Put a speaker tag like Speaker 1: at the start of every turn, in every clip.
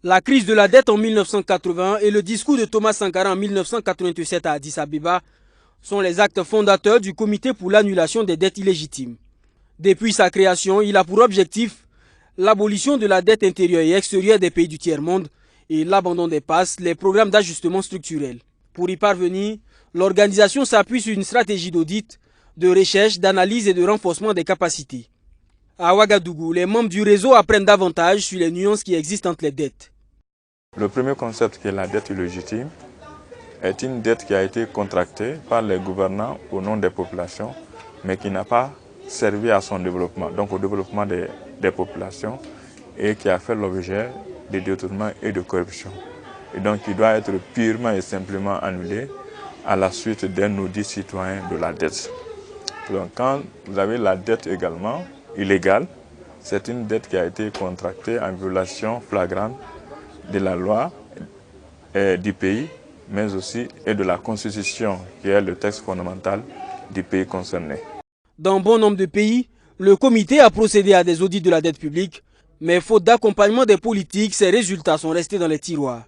Speaker 1: La crise de la dette en 1980 et le discours de Thomas Sankara en 1987 à Addis Abeba sont les actes fondateurs du Comité pour l'annulation des dettes illégitimes. Depuis sa création, il a pour objectif l'abolition de la dette intérieure et extérieure des pays du tiers-monde et l'abandon des PAS, les programmes d'ajustement structurel. Pour y parvenir, l'organisation s'appuie sur une stratégie d'audit, de recherche, d'analyse et de renforcement des capacités. À Ouagadougou, les membres du réseau apprennent davantage sur les nuances qui existent entre les dettes.
Speaker 2: Le premier concept, qui est la dette illégitime, est une dette qui a été contractée par les gouvernants au nom des populations, mais qui n'a pas servi à son développement, donc au développement des populations, et qui a fait l'objet de détournements et de corruption. Et donc il doit être purement et simplement annulé à la suite d'un audit citoyen de la dette. Donc quand vous avez la dette également illégale, c'est une dette qui a été contractée en violation flagrante de la loi du pays, mais aussi et de la Constitution, qui est le texte fondamental du pays concerné.
Speaker 1: Dans bon nombre de pays, le comité a procédé à des audits de la dette publique, mais faute d'accompagnement des politiques, ces résultats sont restés dans les tiroirs.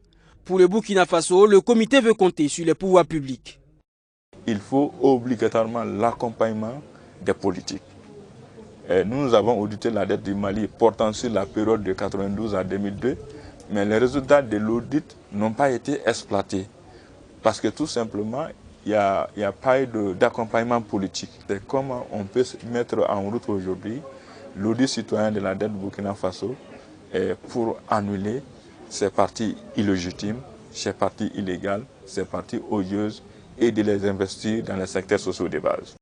Speaker 1: Pour le Burkina Faso, le comité veut compter sur les pouvoirs publics.
Speaker 2: Il faut obligatoirement l'accompagnement des politiques. Nous avons audité la dette du Mali portant sur la période de 1992 à 2002, mais les résultats de l'audit n'ont pas été exploités parce que tout simplement, il n'y a pas eu d'accompagnement politique. C'est comment on peut se mettre en route aujourd'hui l'audit citoyen de la dette du Burkina Faso pour annuler ces parties illégitimes, ces parties illégales, ces parties odieuses et de les investir dans les secteurs sociaux de base.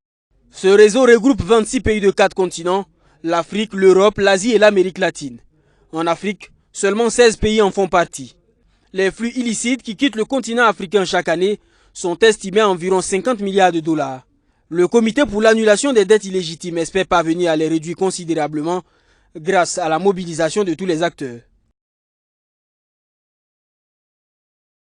Speaker 1: Ce réseau regroupe 26 pays de 4 continents, l'Afrique, l'Europe, l'Asie et l'Amérique latine. En Afrique, seulement 16 pays en font partie. Les flux illicites qui quittent le continent africain chaque année sont estimés à environ 50 milliards de dollars. Le comité pour l'annulation des dettes illégitimes espère parvenir à les réduire considérablement grâce à la mobilisation de tous les acteurs.